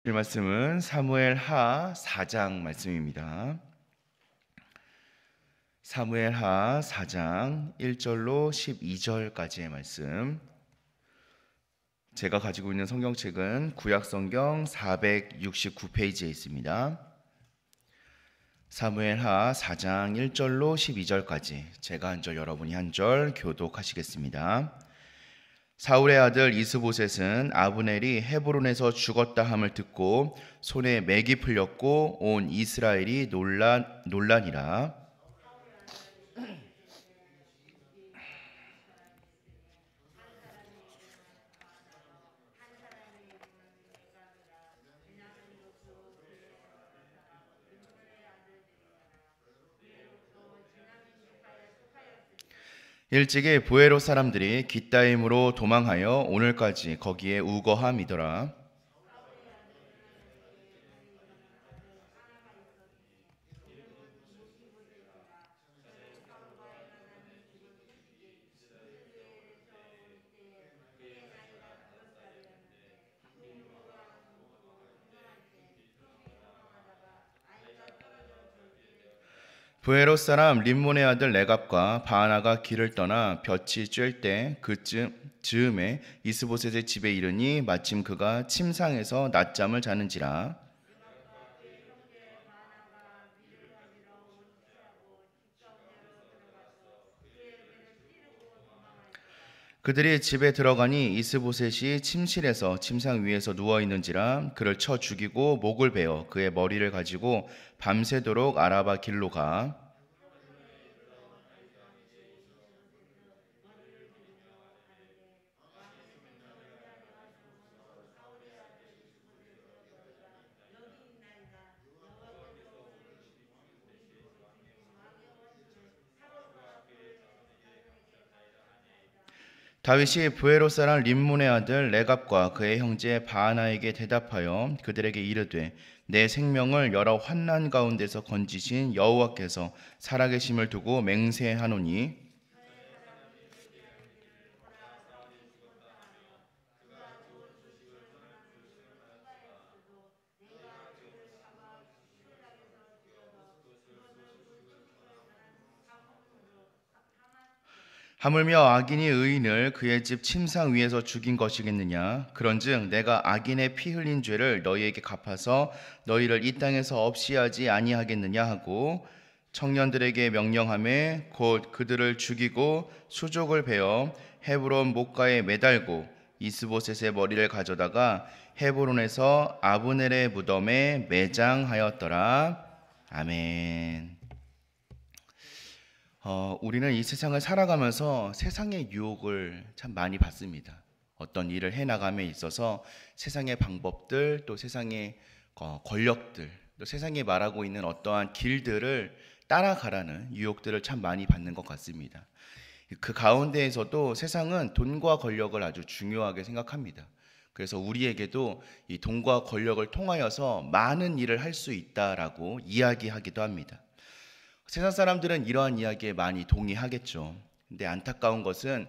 이 말씀은 사무엘 하 4장 말씀입니다. 사무엘 하 4장 1절로 12절까지의 말씀. 제가 가지고 있는 성경책은 구약성경 469페이지에 있습니다. 사무엘 하 4장 1절로 12절까지 제가 한 절, 여러분이 한 절 교독하시겠습니다. 사울의 아들 이스보셋은 아브넬이 헤브론에서 죽었다 함을 듣고 손에 맥이 풀렸고 온 이스라엘이 논란이라. 일찍이 부에롯 사람들이 깃다임으로 도망하여 오늘까지 거기에 우거함이더라. 부에롯 사람 림몬의 아들 레갑과 바하나가 길을 떠나 볕이 쬐을 때 그즈음에 이스보셋의 집에 이르니 마침 그가 침상에서 낮잠을 자는지라. 그들이 집에 들어가니 이스보셋이 침실에서 침상 위에서 누워 있는지라. 그를 쳐 죽이고 목을 베어 그의 머리를 가지고 밤새도록 아라바 길로 가. 다윗이 부에롯 사람 림몬의 아들 레갑과 그의 형제 바하나에게 대답하여 그들에게 이르되 내 생명을 여러 환난 가운데서 건지신 여호와께서 살아계심을 두고 맹세하노니 하물며 악인이 의인을 그의 집 침상 위에서 죽인 것이겠느냐. 그런즉 내가 악인의 피 흘린 죄를 너희에게 갚아서 너희를 이 땅에서 없이 하지 아니하겠느냐 하고 청년들에게 명령하매 곧 그들을 죽이고 수족을 베어 헤브론 목가에 매달고 이스보셋의 머리를 가져다가 헤브론에서 아브넬의 무덤에 매장하였더라. 아멘. 우리는 이 세상을 살아가면서 세상의 유혹을 참 많이 받습니다. 어떤 일을 해나감에 있어서 세상의 방법들, 또 세상의 권력들, 또 세상이 말하고 있는 어떠한 길들을 따라가라는 유혹들을 참 많이 받는 것 같습니다. 그 가운데에서도 세상은 돈과 권력을 아주 중요하게 생각합니다. 그래서 우리에게도 이 돈과 권력을 통하여서 많은 일을 할 수 있다라고 이야기하기도 합니다. 세상 사람들은 이러한 이야기에 많이 동의하겠죠. 근데 안타까운 것은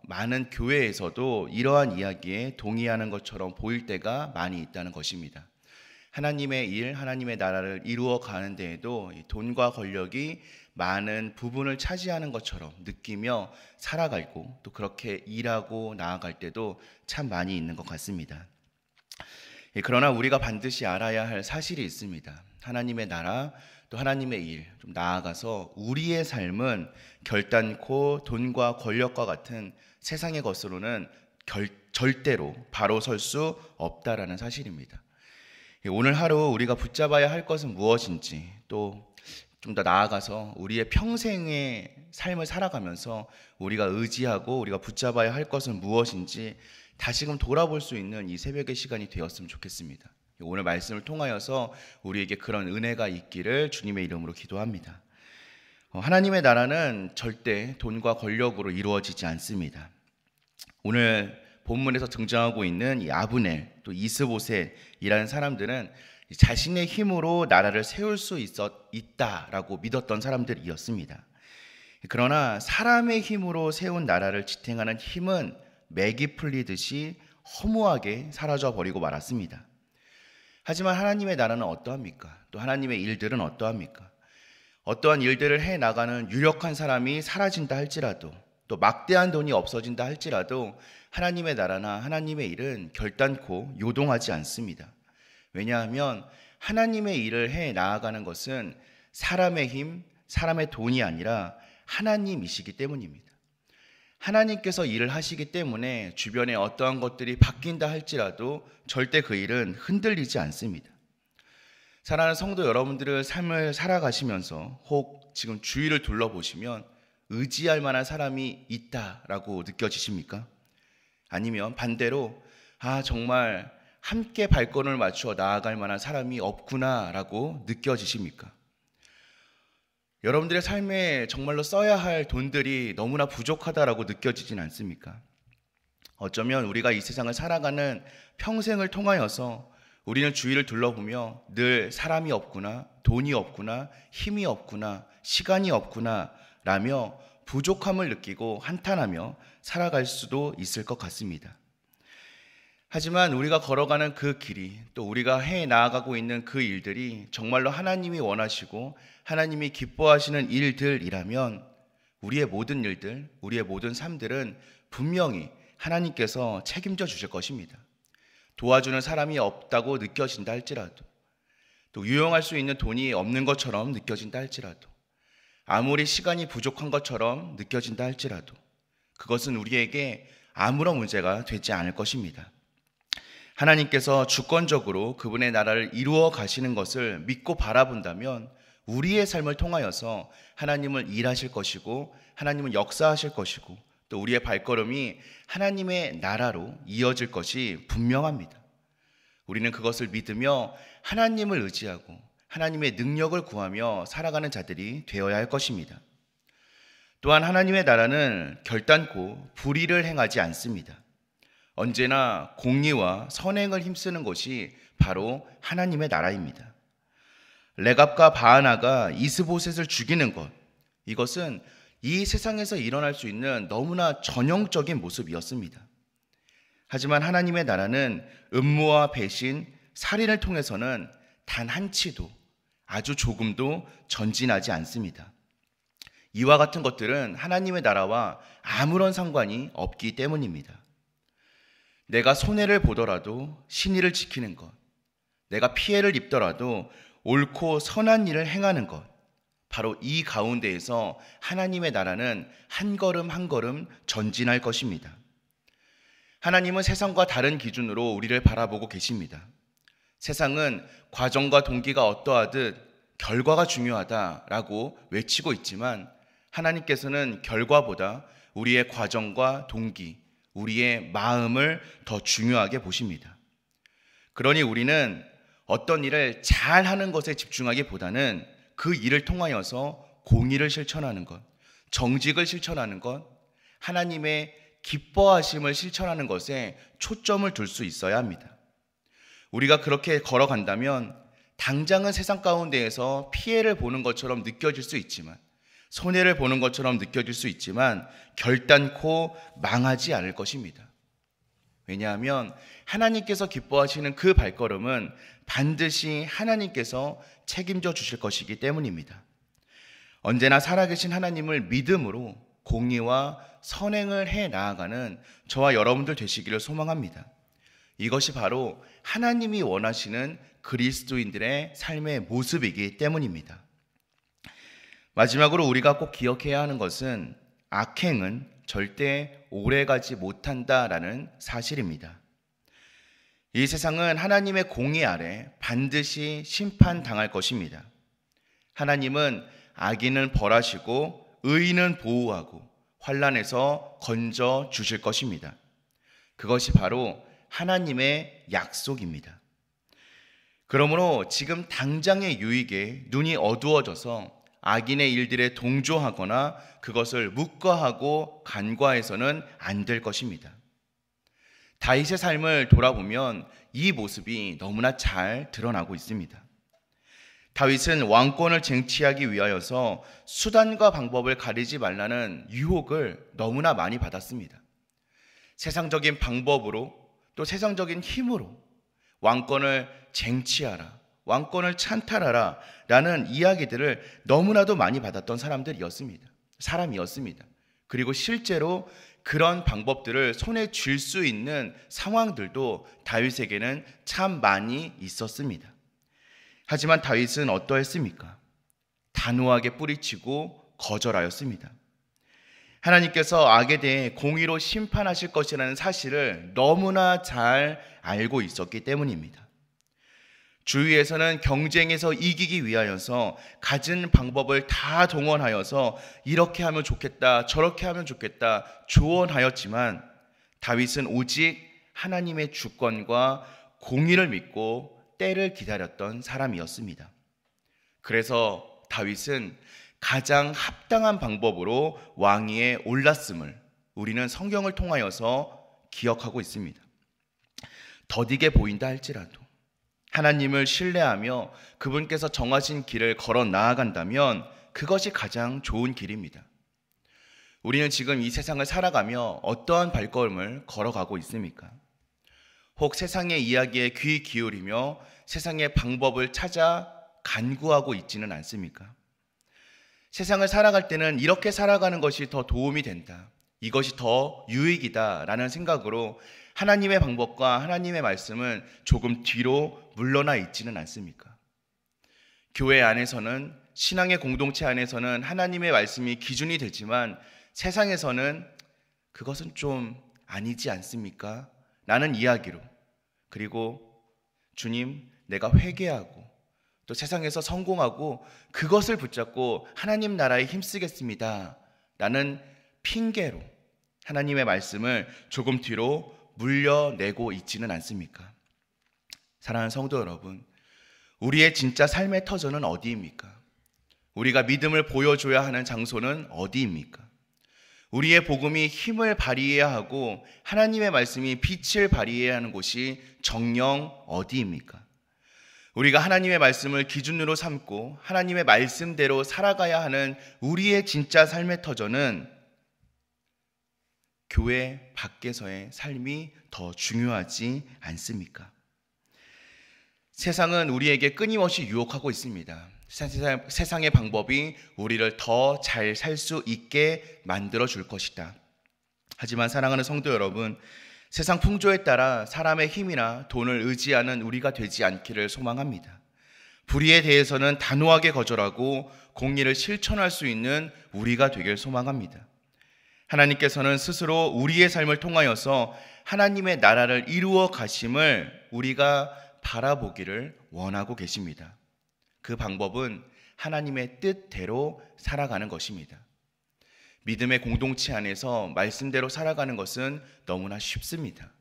많은 교회에서도 이러한 이야기에 동의하는 것처럼 보일 때가 많이 있다는 것입니다. 하나님의 일, 하나님의 나라를 이루어 가는 데에도 돈과 권력이 많은 부분을 차지하는 것처럼 느끼며 살아가고 또 그렇게 일하고 나아갈 때도 참 많이 있는 것 같습니다. 그러나 우리가 반드시 알아야 할 사실이 있습니다. 하나님의 나라, 또 하나님의 일, 좀 나아가서 우리의 삶은 결단코 돈과 권력과 같은 세상의 것으로는 절대로 바로 설 수 없다라는 사실입니다. 오늘 하루 우리가 붙잡아야 할 것은 무엇인지, 또 좀 더 나아가서 우리의 평생의 삶을 살아가면서 우리가 의지하고 우리가 붙잡아야 할 것은 무엇인지 다시금 돌아볼 수 있는 이 새벽의 시간이 되었으면 좋겠습니다. 오늘 말씀을 통하여서 우리에게 그런 은혜가 있기를 주님의 이름으로 기도합니다. 하나님의 나라는 절대 돈과 권력으로 이루어지지 않습니다. 오늘 본문에서 등장하고 있는 이 아브넬, 또 이스보셋이라는 사람들은 자신의 힘으로 나라를 세울 수 있다라고 믿었던 사람들이었습니다. 그러나 사람의 힘으로 세운 나라를 지탱하는 힘은 맥이 풀리듯이 허무하게 사라져 버리고 말았습니다. 하지만 하나님의 나라는 어떠합니까? 또 하나님의 일들은 어떠합니까? 어떠한 일들을 해나가는 유력한 사람이 사라진다 할지라도, 또 막대한 돈이 없어진다 할지라도 하나님의 나라나 하나님의 일은 결단코 요동하지 않습니다. 왜냐하면 하나님의 일을 해 나아가는 것은 사람의 힘, 사람의 돈이 아니라 하나님이시기 때문입니다. 하나님께서 일을 하시기 때문에 주변에 어떠한 것들이 바뀐다 할지라도 절대 그 일은 흔들리지 않습니다. 사랑하는 성도 여러분들의 삶을 살아가시면서 혹 지금 주위를 둘러보시면 의지할 만한 사람이 있다라고 느껴지십니까? 아니면 반대로 정말 함께 발걸음을 맞추어 나아갈 만한 사람이 없구나라고 느껴지십니까? 여러분들의 삶에 정말로 써야 할 돈들이 너무나 부족하다라고 느껴지진 않습니까? 어쩌면 우리가 이 세상을 살아가는 평생을 통하여서 우리는 주위를 둘러보며 늘 사람이 없구나, 돈이 없구나, 힘이 없구나, 시간이 없구나 라며 부족함을 느끼고 한탄하며 살아갈 수도 있을 것 같습니다. 하지만 우리가 걸어가는 그 길이, 또 우리가 해 나아가고 있는 그 일들이 정말로 하나님이 원하시고 하나님이 기뻐하시는 일들이라면 우리의 모든 일들, 우리의 모든 삶들은 분명히 하나님께서 책임져 주실 것입니다. 도와주는 사람이 없다고 느껴진다 할지라도, 또 유용할 수 있는 돈이 없는 것처럼 느껴진다 할지라도, 아무리 시간이 부족한 것처럼 느껴진다 할지라도 그것은 우리에게 아무런 문제가 되지 않을 것입니다. 하나님께서 주권적으로 그분의 나라를 이루어 가시는 것을 믿고 바라본다면 우리의 삶을 통하여서 하나님을 일하실 것이고 하나님은 역사하실 것이고 또 우리의 발걸음이 하나님의 나라로 이어질 것이 분명합니다. 우리는 그것을 믿으며 하나님을 의지하고 하나님의 능력을 구하며 살아가는 자들이 되어야 할 것입니다. 또한 하나님의 나라는 결단코 불의를 행하지 않습니다. 언제나 공의와 선행을 힘쓰는 것이 바로 하나님의 나라입니다. 레갑과 바하나가 이스보셋을 죽이는 것, 이것은 이 세상에서 일어날 수 있는 너무나 전형적인 모습이었습니다. 하지만 하나님의 나라는 음모와 배신, 살인을 통해서는 단 한치도, 아주 조금도 전진하지 않습니다. 이와 같은 것들은 하나님의 나라와 아무런 상관이 없기 때문입니다. 내가 손해를 보더라도 신의를 지키는 것, 내가 피해를 입더라도 옳고 선한 일을 행하는 것, 바로 이 가운데에서 하나님의 나라는 한 걸음 한 걸음 전진할 것입니다. 하나님은 세상과 다른 기준으로 우리를 바라보고 계십니다. 세상은 과정과 동기가 어떠하듯 결과가 중요하다라고 외치고 있지만 하나님께서는 결과보다 우리의 과정과 동기, 우리의 마음을 더 중요하게 보십니다. 그러니 우리는 어떤 일을 잘하는 것에 집중하기보다는 그 일을 통하여서 공의를 실천하는 것, 정직을 실천하는 것, 하나님의 기뻐하심을 실천하는 것에 초점을 둘 수 있어야 합니다. 우리가 그렇게 걸어간다면 당장은 세상 가운데에서 피해를 보는 것처럼 느껴질 수 있지만, 손해를 보는 것처럼 느껴질 수 있지만 결단코 망하지 않을 것입니다. 왜냐하면 하나님께서 기뻐하시는 그 발걸음은 반드시 하나님께서 책임져 주실 것이기 때문입니다. 언제나 살아계신 하나님을 믿음으로 공의와 선행을 해 나아가는 저와 여러분들 되시기를 소망합니다. 이것이 바로 하나님이 원하시는 그리스도인들의 삶의 모습이기 때문입니다. 마지막으로 우리가 꼭 기억해야 하는 것은 악행은 절대 오래가지 못한다라는 사실입니다. 이 세상은 하나님의 공의 아래 반드시 심판당할 것입니다. 하나님은 악인은 벌하시고 의인은 보호하고 환난에서 건져 주실 것입니다. 그것이 바로 하나님의 약속입니다. 그러므로 지금 당장의 유익에 눈이 어두워져서 악인의 일들에 동조하거나 그것을 묵과하고 간과해서는 안 될 것입니다. 다윗의 삶을 돌아보면 이 모습이 너무나 잘 드러나고 있습니다. 다윗은 왕권을 쟁취하기 위하여서 수단과 방법을 가리지 말라는 유혹을 너무나 많이 받았습니다. 세상적인 방법으로 또 세상적인 힘으로 왕권을 쟁취하라, 왕권을 찬탈하라 라는 이야기들을 너무나도 많이 받았던 사람이었습니다. 그리고 실제로 그런 방법들을 손에 쥘 수 있는 상황들도 다윗에게는 참 많이 있었습니다. 하지만 다윗은 어떠했습니까? 단호하게 뿌리치고 거절하였습니다. 하나님께서 악에 대해 공의로 심판하실 것이라는 사실을 너무나 잘 알고 있었기 때문입니다. 주위에서는 경쟁에서 이기기 위하여서 가진 방법을 다 동원하여서 이렇게 하면 좋겠다, 저렇게 하면 좋겠다 조언하였지만 다윗은 오직 하나님의 주권과 공의를 믿고 때를 기다렸던 사람이었습니다. 그래서 다윗은 가장 합당한 방법으로 왕위에 올랐음을 우리는 성경을 통하여서 기억하고 있습니다. 더디게 보인다 할지라도 하나님을 신뢰하며 그분께서 정하신 길을 걸어 나아간다면 그것이 가장 좋은 길입니다. 우리는 지금 이 세상을 살아가며 어떠한 발걸음을 걸어가고 있습니까? 혹 세상의 이야기에 귀 기울이며 세상의 방법을 찾아 간구하고 있지는 않습니까? 세상을 살아갈 때는 이렇게 살아가는 것이 더 도움이 된다, 이것이 더 유익이다 라는 생각으로 하나님의 방법과 하나님의 말씀은 조금 뒤로 물러나 있지는 않습니까? 교회 안에서는, 신앙의 공동체 안에서는 하나님의 말씀이 기준이 되지만 세상에서는 그것은 좀 아니지 않습니까? 라는 이야기로, 그리고 주님, 내가 회개하고 또 세상에서 성공하고 그것을 붙잡고 하나님 나라에 힘쓰겠습니다 라는 핑계로 하나님의 말씀을 조금 뒤로 물려내고 있지는 않습니까? 사랑하는 성도 여러분, 우리의 진짜 삶의 터전은 어디입니까? 우리가 믿음을 보여줘야 하는 장소는 어디입니까? 우리의 복음이 힘을 발휘해야 하고 하나님의 말씀이 빛을 발휘해야 하는 곳이 정녕 어디입니까? 우리가 하나님의 말씀을 기준으로 삼고 하나님의 말씀대로 살아가야 하는 우리의 진짜 삶의 터전은 교회 밖에서의 삶이 더 중요하지 않습니까? 세상은 우리에게 끊임없이 유혹하고 있습니다. 세상의 방법이 우리를 더 잘 살 수 있게 만들어 줄 것이다. 하지만 사랑하는 성도 여러분, 세상 풍조에 따라 사람의 힘이나 돈을 의지하는 우리가 되지 않기를 소망합니다. 불의에 대해서는 단호하게 거절하고 공의를 실천할 수 있는 우리가 되길 소망합니다. 하나님께서는 스스로 우리의 삶을 통하여서 하나님의 나라를 이루어 가심을 우리가 바라보기를 원하고 계십니다. 그 방법은 하나님의 뜻대로 살아가는 것입니다. 믿음의 공동체 안에서 말씀대로 살아가는 것은 너무나 쉽습니다.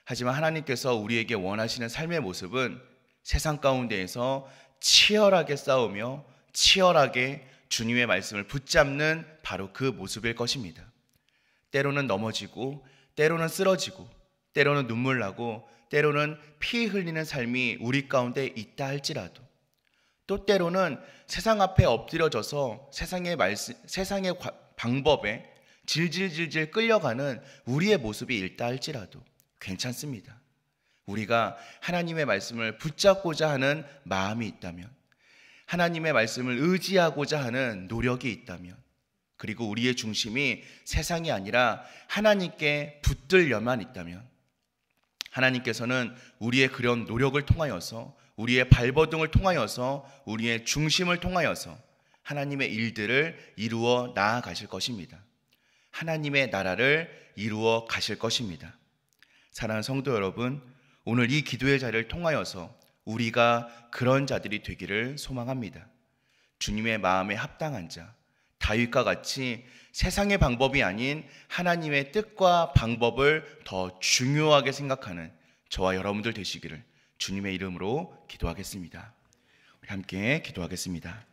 하지만 하나님께서 우리에게 원하시는 삶의 모습은 세상 가운데에서 치열하게 싸우며 치열하게 주님의 말씀을 붙잡는 바로 그 모습일 것입니다. 때로는 넘어지고, 때로는 쓰러지고, 때로는 눈물 나고, 때로는 피 흘리는 삶이 우리 가운데 있다 할지라도, 또 때로는 세상 앞에 엎드려져서 세상의 방법에 질질질질 끌려가는 우리의 모습이 있다 할지라도 괜찮습니다. 우리가 하나님의 말씀을 붙잡고자 하는 마음이 있다면, 하나님의 말씀을 의지하고자 하는 노력이 있다면, 그리고 우리의 중심이 세상이 아니라 하나님께 붙들려만 있다면, 하나님께서는 우리의 그런 노력을 통하여서, 우리의 발버둥을 통하여서, 우리의 중심을 통하여서 하나님의 일들을 이루어 나아가실 것입니다. 하나님의 나라를 이루어 가실 것입니다. 사랑하는 성도 여러분, 오늘 이 기도의 자리를 통하여서 우리가 그런 자들이 되기를 소망합니다. 주님의 마음에 합당한 자, 다윗과 같이 세상의 방법이 아닌 하나님의 뜻과 방법을 더 중요하게 생각하는 저와 여러분들 되시기를 주님의 이름으로 기도하겠습니다. 우리 함께 기도하겠습니다.